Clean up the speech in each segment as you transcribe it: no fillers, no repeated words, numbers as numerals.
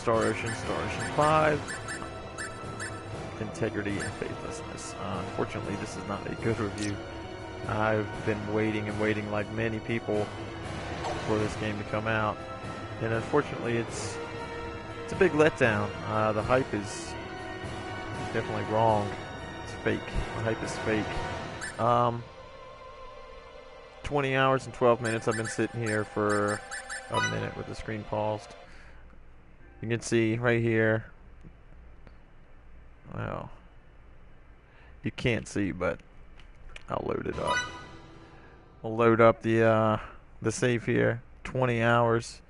Star Ocean 5, Integrity and Faithlessness. Unfortunately, this is not a good review. I've been waiting and waiting like many people for this game to come out, and unfortunately it's a big letdown. The hype is definitely wrong. It's fake. The hype is fake. 20 hours and 12 minutes I've been sitting here for a minute with the screen paused. You can see right here, well, you can't see, but I'll load it up. We'll load up the save here. 20 hours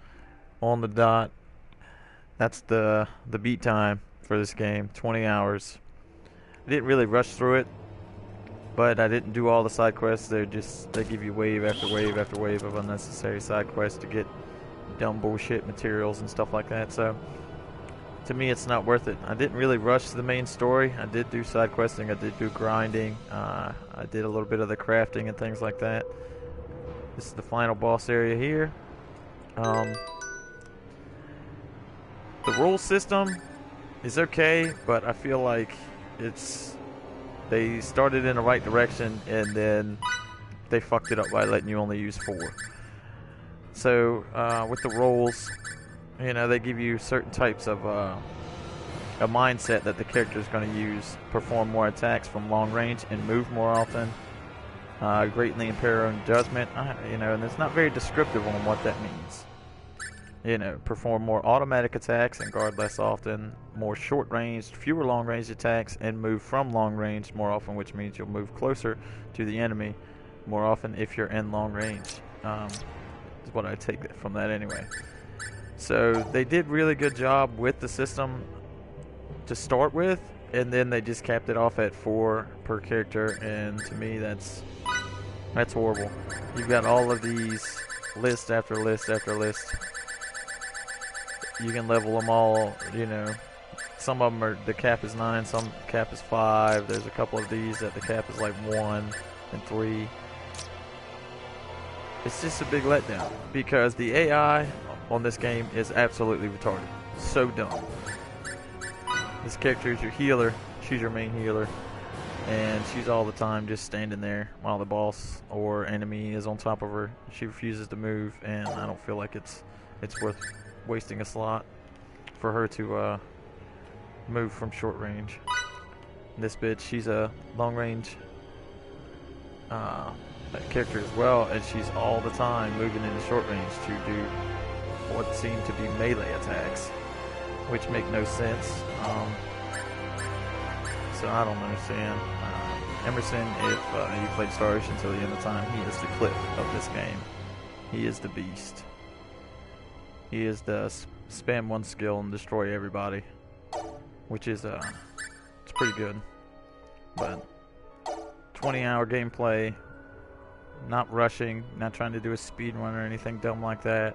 on the dot. That's the beat time for this game. 20 hours. I didn't really rush through it, but I didn't do all the side quests. They give you wave after wave after wave of unnecessary side quests to get dumb bullshit materials and stuff like that. So to me, it's not worth it. I didn't really rush the main story. I did do side questing. I did do grinding. I did a little bit of the crafting and things like that. This is the final boss area here. The rule system is okay, but I feel like they started in the right direction and then they fucked it up by letting you only use 4. So with the roles, you know, they give you certain types of a mindset that the character is going to use, perform more attacks from long range and move more often, greatly impair own judgment, you know, and it's not very descriptive on what that means. You know, perform more automatic attacks and guard less often, more short range, fewer long range attacks, and move from long range more often, which means you'll move closer to the enemy more often if you're in long range. Is what I take from that anyway. So they did really good job with the system to start with, and then they just capped it off at 4 per character, and to me that's horrible. You've got all of these list after list after list. You can level them all, you know. Some of them are, the cap is 9, some cap is 5. There's a couple of these that the cap is like 1 and 3. It's just a big letdown because the AI on this game is absolutely retarded. So dumb. This character is your healer. She's your main healer. And she's all the time just standing there while the boss or enemy is on top of her. She refuses to move, and I don't feel like it's worth wasting a slot for her to move from short range. This bitch, she's a long range character as well, and she's all the time moving into short range to do what seem to be melee attacks, which make no sense. So I don't understand. Emerson, if you played Star Ocean until the end of time, he is the cliff of this game. He is the beast. He is the spam one skill and destroy everybody, which is it's pretty good. But 20-hour gameplay, not rushing, not trying to do a speed run or anything dumb like that.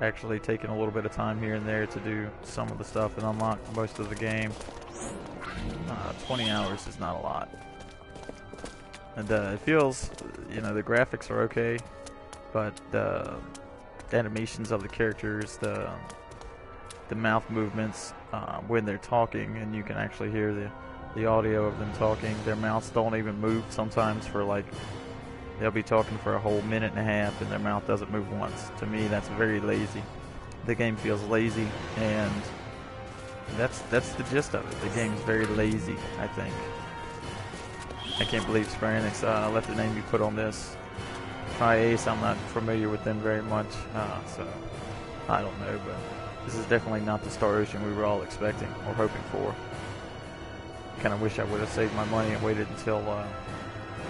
Actually taking a little bit of time here and there to do some of the stuff and unlock most of the game. 20 hours is not a lot. And it feels, you know, the graphics are okay, but the animations of the characters, the mouth movements when they're talking, and you can actually hear the audio of them talking. Their mouths don't even move sometimes for like, they'll be talking for a whole minute and a half and their mouth doesn't move once. To me, that's very lazy. The game feels lazy, and that's the gist of it. The game is very lazy, I think. I can't believe Square Enix let the name be put on this. Tri-Ace, I'm not familiar with them very much, so I don't know, but this is definitely not the Star Ocean we were all expecting or hoping for. Kind of wish I would have saved my money and waited until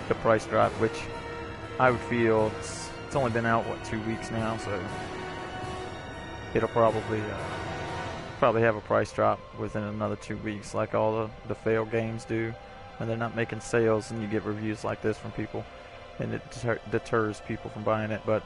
the price drop, which I would feel it's only been out, what, 2 weeks now, so it'll probably have a price drop within another 2 weeks, like all the failed games do, and they're not making sales, and you get reviews like this from people, and it deters people from buying it. But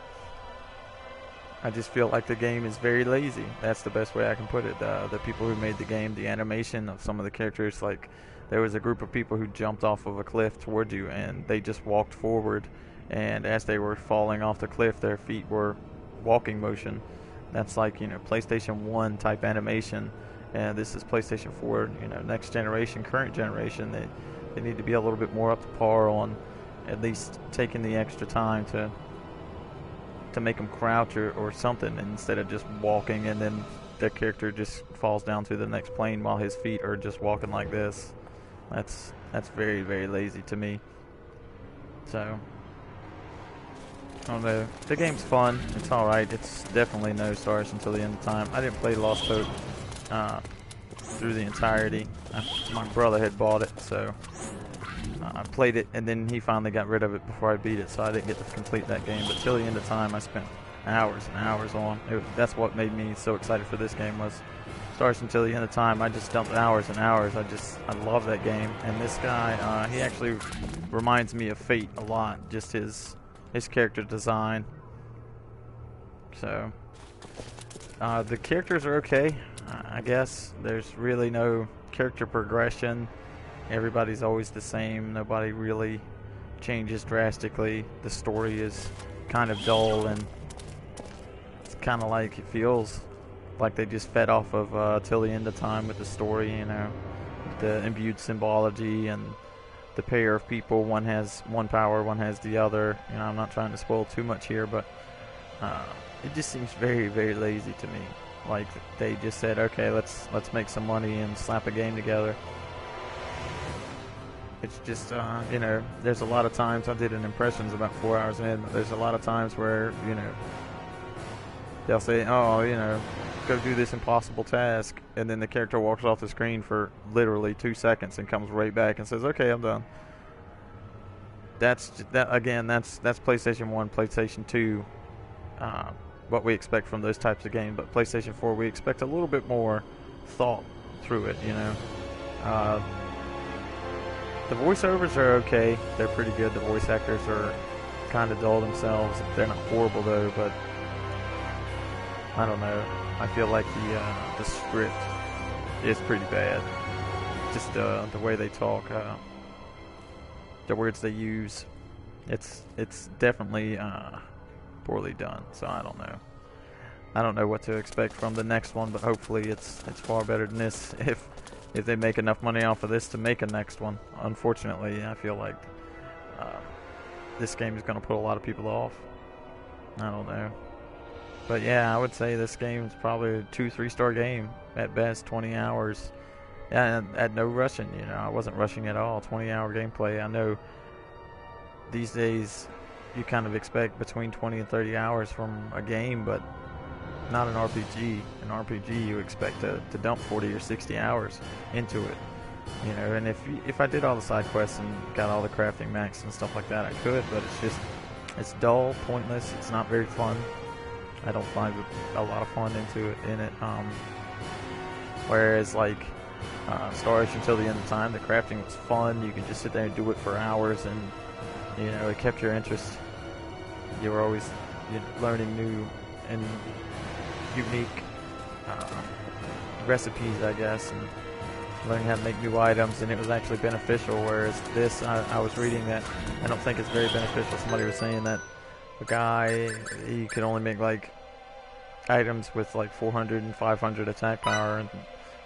I just feel like the game is very lazy. That's the best way I can put it. The people who made the game, the animation of some of the characters, like there was a group of people who jumped off of a cliff toward you, and they just walked forward, and as they were falling off the cliff, their feet were walking motion, That's like, PlayStation 1 type animation, and this is PlayStation 4, next generation, current generation. They need to be a little bit more up to par on at least taking the extra time to make them crouch or something, instead of just walking and then their character just falls down to the next plane while his feet are just walking like this. That's very, very lazy to me. So I don't know. The game's fun. It's alright. It's definitely no stars until the end of time. I didn't play Lost Hope through the entirety. My brother had bought it, so I played it, and then he finally got rid of it before I beat it, so I didn't get to complete that game. But till the end of time, I spent hours and hours on. That's what made me so excited for this game, was stars until the end of time. I just dumped hours and hours. I love that game. And this guy, he actually reminds me of Fate a lot, just his character design. So the characters are okay, I guess. There's really no character progression. Everybody's always the same. Nobody really changes drastically. The story is kind of dull, and it's kind of like, it feels like they just fed off of till the end of time with the story, the imbued symbology and the pair of people. One has one power, one has the other. I'm not trying to spoil too much here, but it just seems very, very lazy to me. Like they just said, okay, let's make some money and slap a game together. It's just, there's a lot of times, I did an impressions about 4 hours in, but there's a lot of times where, they'll say, oh, go do this impossible task, and then the character walks off the screen for literally 2 seconds and comes right back and says, okay, I'm done. That's PlayStation 1, PlayStation 2, what we expect from those types of games. But PlayStation 4, we expect a little bit more thought through it, The voiceovers are okay. They're pretty good. The voice actors are kind of dull themselves. They're not horrible, though, but I don't know. I feel like the script is pretty bad. Just the way they talk, the words they use. It's definitely poorly done. So I don't know. I don't know what to expect from the next one, but hopefully it's far better than this. If they make enough money off of this to make a next one. Unfortunately, I feel like this game is going to put a lot of people off. I don't know. But yeah, I would say this game is probably a 2-3 star game at best. 20 hours. And at no rushing, I wasn't rushing at all. 20-hour gameplay. I know these days you kind of expect between 20 and 30 hours from a game, but not an RPG. An RPG, you expect to dump 40 or 60 hours into it. And if I did all the side quests and got all the crafting max and stuff like that, I could, but it's dull, pointless, it's not very fun. I don't find a lot of fun in it. Whereas like Star Ocean Till the End of Time, the crafting was fun. You could just sit there and do it for hours, and it kept your interest. You were always learning new and unique recipes, I guess, and learning how to make new items, and it was actually beneficial. Whereas this, I was reading that I don't think it's very beneficial. Somebody was saying that a guy, he could only make like items with like 400 and 500 attack power, and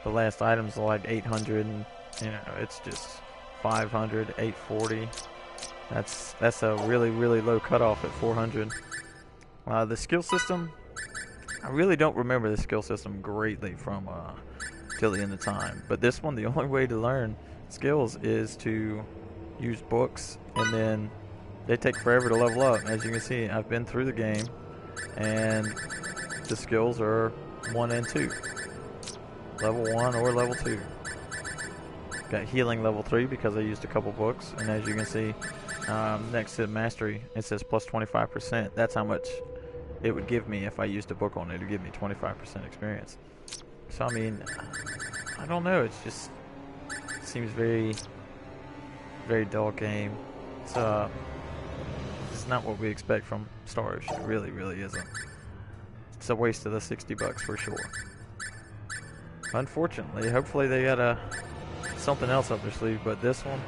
the last items are like 800, and it's just 500, 840. That's a really, really low cutoff at 400. The skill system, I really don't remember the skill system greatly from Till the End of Time. But this one, the only way to learn skills is to use books, and then they take forever to level up. As you can see, I've been through the game, and the skills are 1 and 2. Level 1 or level 2. Got healing level 3 because I used a couple books, and as you can see, next to mastery, it says plus 25%. That's how much it would give me if I used a book on it. It would give me 25% experience. So I mean, I don't know. It seems very, very dull game. It's not what we expect from Star Ocean. It really, really isn't. It's a waste of the $60 for sure. Unfortunately, hopefully they got something else up their sleeve. But this one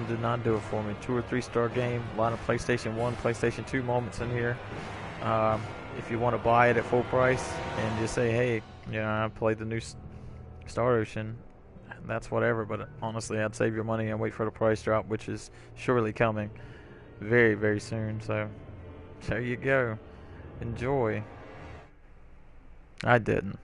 did not do it for me. 2 or 3 star game. A lot of PlayStation 1, PlayStation 2 moments in here. if you want to buy it at full price and just say, hey, I played the new Star Ocean, that's whatever. But honestly, I'd save your money and wait for the price drop, which is surely coming very, very soon. So there you go. Enjoy. I didn't.